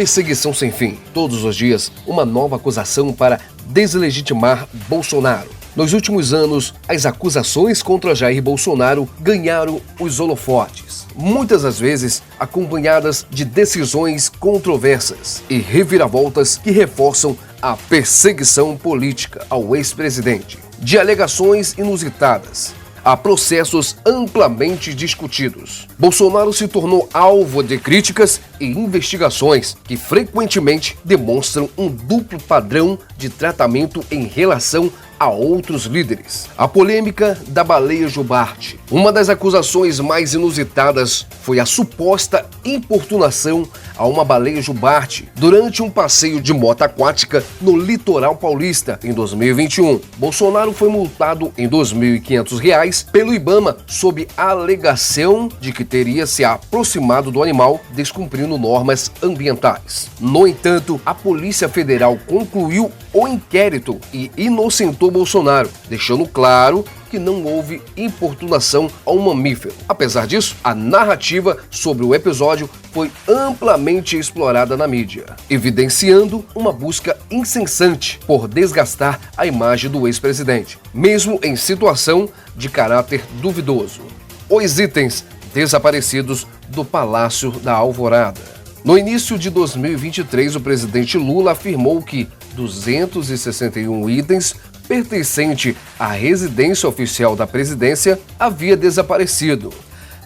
perseguição sem fim. Todos os dias, uma nova acusação para deslegitimar Bolsonaro. Nos últimos anos, as acusações contra Jair Bolsonaro ganharam os holofotes, muitas das vezes acompanhadas de decisões controversas e reviravoltas que reforçam a perseguição política ao ex-presidente. De alegações inusitadas a processos amplamente discutidos, Bolsonaro se tornou alvo de críticas e investigações que frequentemente demonstram um duplo padrão de tratamento em relação a outros líderes. A polêmica da baleia jubarte. Uma das acusações mais inusitadas foi a suposta importunação a uma baleia jubarte durante um passeio de moto aquática no litoral paulista em 2021. Bolsonaro foi multado em R$ 2.500 pelo IBAMA sob a alegação de que teria se aproximado do animal descumprindo normas ambientais. No entanto, a Polícia Federal concluiu o inquérito e inocentou Bolsonaro, deixando claro que não houve importunação a um mamífero. Apesar disso, a narrativa sobre o episódio foi amplamente explorada na mídia, evidenciando uma busca incessante por desgastar a imagem do ex-presidente, mesmo em situação de caráter duvidoso. Os itens desaparecidos do Palácio da Alvorada. No início de 2023, o presidente Lula afirmou que 261 itens pertencente à residência oficial da presidência havia desaparecido.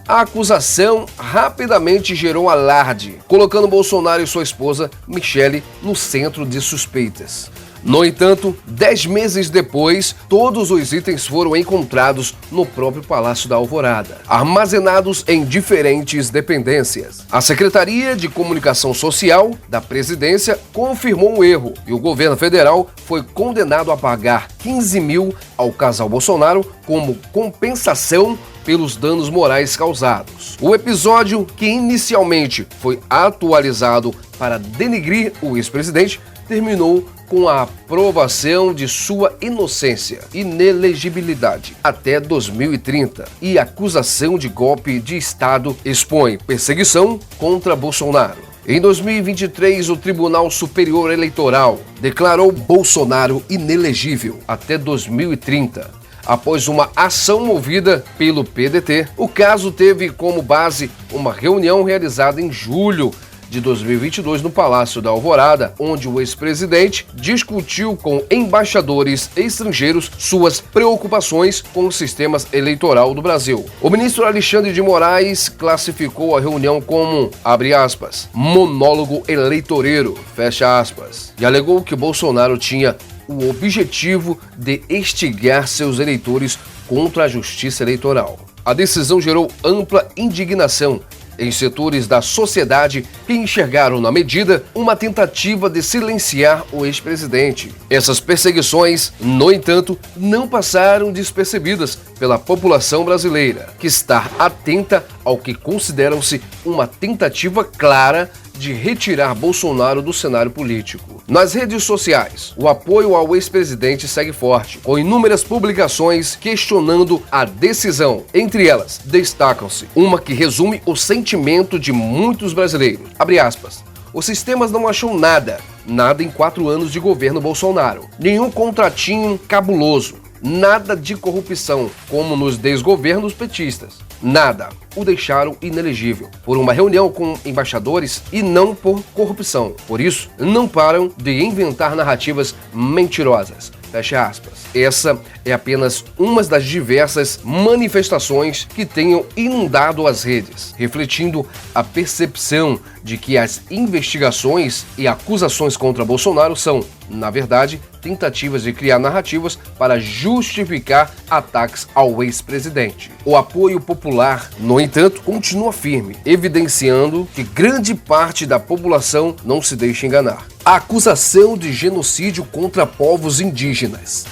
A acusação rapidamente gerou alarde, colocando Bolsonaro e sua esposa, Michele, no centro de suspeitas. No entanto, 10 meses depois, todos os itens foram encontrados no próprio Palácio da Alvorada, armazenados em diferentes dependências. A Secretaria de Comunicação Social da Presidência confirmou o erro e o governo federal foi condenado a pagar 15 mil ao casal Bolsonaro como compensação pelos danos morais causados. O episódio, que inicialmente foi atualizado para denigrir o ex-presidente, terminou com a aprovação de sua inocência, inelegibilidade até 2030 e acusação de golpe de Estado expõe perseguição contra Bolsonaro. Em 2023, o Tribunal Superior Eleitoral declarou Bolsonaro inelegível até 2030. Após uma ação movida pelo PDT, o caso teve como base uma reunião realizada em julho de 2022 no Palácio da Alvorada, onde o ex-presidente discutiu com embaixadores estrangeiros suas preocupações com o sistema eleitoral do Brasil. O ministro Alexandre de Moraes classificou a reunião como, abre aspas, monólogo eleitoreiro, fecha aspas, e alegou que Bolsonaro tinha o objetivo de instigar seus eleitores contra a justiça eleitoral. A decisão gerou ampla indignação em setores da sociedade que enxergaram na medida uma tentativa de silenciar o ex-presidente. Essas perseguições, no entanto, não passaram despercebidas pela população brasileira, que está atenta ao que consideram-se uma tentativa clara de retirar Bolsonaro do cenário político. Nas redes sociais, o apoio ao ex-presidente segue forte, com inúmeras publicações questionando a decisão. Entre elas, destacam-se uma que resume o sentimento de muitos brasileiros. Abre aspas. Os sistemas não acham nada em 4 anos de governo Bolsonaro. Nenhum contratinho cabuloso. Nada de corrupção, como nos desgovernos petistas. Nada. O deixaram inelegível por uma reunião com embaixadores e não por corrupção. Por isso, não param de inventar narrativas mentirosas. Fecha aspas. Essa é apenas uma das diversas manifestações que tenham inundado as redes, refletindo a percepção de que as investigações e acusações contra Bolsonaro são, na verdade, tentativas de criar narrativas para justificar ataques ao ex-presidente. O apoio popular, no entanto, continua firme, evidenciando que grande parte da população não se deixa enganar. A acusação de genocídio contra povos indígenas.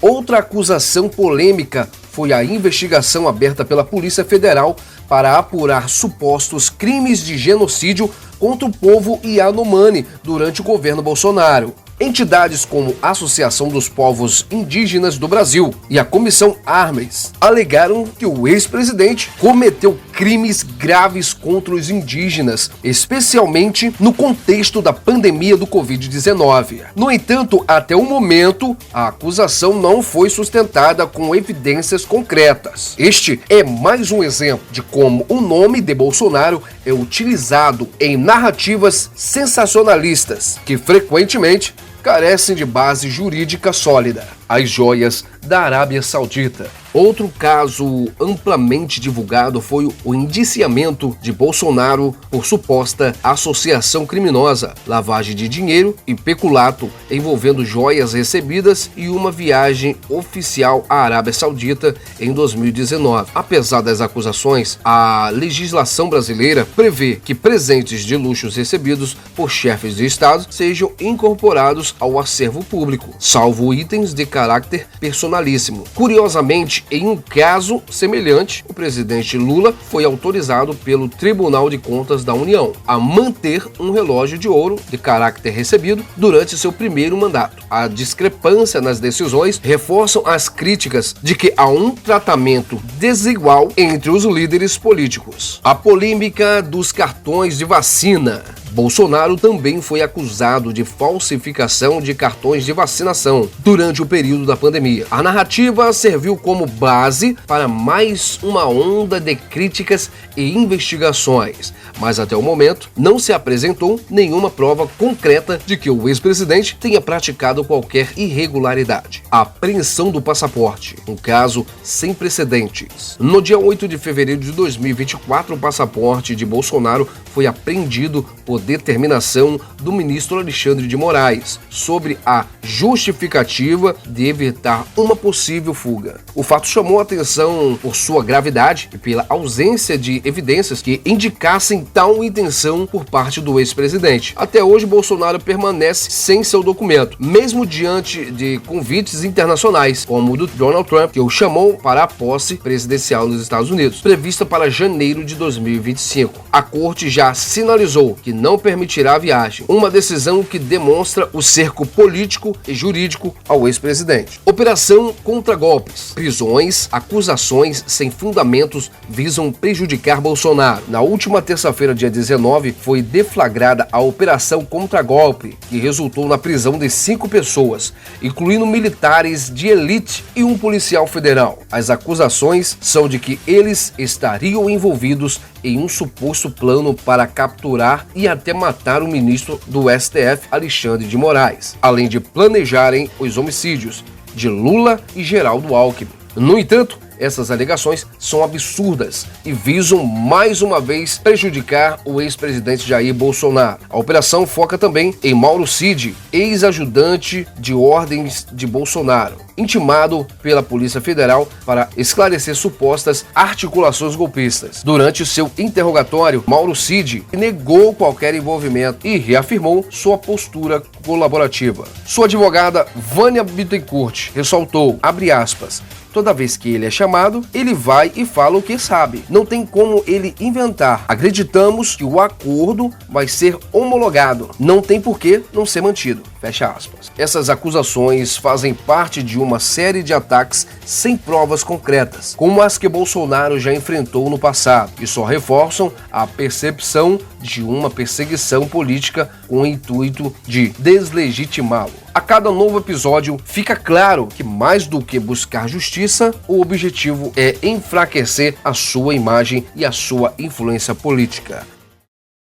Outra acusação polêmica foi a investigação aberta pela Polícia Federal para apurar supostos crimes de genocídio contra o povo Yanomami durante o governo Bolsonaro. Entidades como a Associação dos Povos Indígenas do Brasil e a Comissão Armes alegaram que o ex-presidente cometeu crimes graves contra os indígenas, especialmente no contexto da pandemia do Covid-19. No entanto, até o momento, a acusação não foi sustentada com evidências concretas. Este é mais um exemplo de como o nome de Bolsonaro é utilizado em narrativas sensacionalistas, que frequentemente carecem de base jurídica sólida. As joias da Arábia Saudita. Outro caso amplamente divulgado foi o indiciamento de Bolsonaro por suposta associação criminosa, lavagem de dinheiro e peculato envolvendo joias recebidas e uma viagem oficial à Arábia Saudita em 2019. Apesar das acusações, a legislação brasileira prevê que presentes de luxos recebidos por chefes de Estado sejam incorporados ao acervo público, salvo itens de caráter personalíssimo. Curiosamente, em um caso semelhante, o presidente Lula foi autorizado pelo Tribunal de Contas da União a manter um relógio de ouro de caráter recebido durante seu primeiro mandato. A discrepância nas decisões reforçam as críticas de que há um tratamento desigual entre os líderes políticos. A polêmica dos cartões de vacina. Bolsonaro também foi acusado de falsificação de cartões de vacinação durante o período da pandemia. A narrativa serviu como base para mais uma onda de críticas e investigações, mas até o momento não se apresentou nenhuma prova concreta de que o ex-presidente tenha praticado qualquer irregularidade. A apreensão do passaporte, um caso sem precedentes. No dia 8 de fevereiro de 2024, o passaporte de Bolsonaro foi apreendido por determinação do ministro Alexandre de Moraes, sobre a justificativa de evitar uma possível fuga. O fato chamou a atenção por sua gravidade e pela ausência de evidências que indicassem tal intenção por parte do ex-presidente. Até hoje, Bolsonaro permanece sem seu documento, mesmo diante de convites internacionais, como o do Donald Trump, que o chamou para a posse presidencial nos Estados Unidos, prevista para janeiro de 2025. A corte já sinalizou que não permitirá a viagem, uma decisão que demonstra o cerco político e jurídico ao ex-presidente. Operação contra golpes. Prisões, acusações sem fundamentos visam prejudicar Bolsonaro. Na última terça-feira, dia 19, foi deflagrada a Operação contra golpe, que resultou na prisão de 5 pessoas, incluindo militares de elite e um policial federal. As acusações são de que eles estariam envolvidos em um suposto plano para capturar e até matar o ministro do STF, Alexandre de Moraes, além de planejarem os homicídios de Lula e Geraldo Alckmin. No entanto, essas alegações são absurdas e visam mais uma vez prejudicar o ex-presidente Jair Bolsonaro. A operação foca também em Mauro Cid, ex-ajudante de ordens de Bolsonaro, intimado pela Polícia Federal para esclarecer supostas articulações golpistas. Durante seu interrogatório, Mauro Cid negou qualquer envolvimento e reafirmou sua postura colaborativa. Sua advogada, Vânia Bittencourt, ressaltou, abre aspas, toda vez que ele é chamado, ele vai e fala o que sabe. Não tem como ele inventar. Acreditamos que o acordo vai ser homologado. Não tem por que não ser mantido. Fecha aspas. Essas acusações fazem parte de uma série de ataques sem provas concretas, como as que Bolsonaro já enfrentou no passado, e só reforçam a percepção de uma perseguição política com o intuito de deslegitimá-lo. A cada novo episódio, fica claro que, mais do que buscar justiça, o objetivo é enfraquecer a sua imagem e a sua influência política.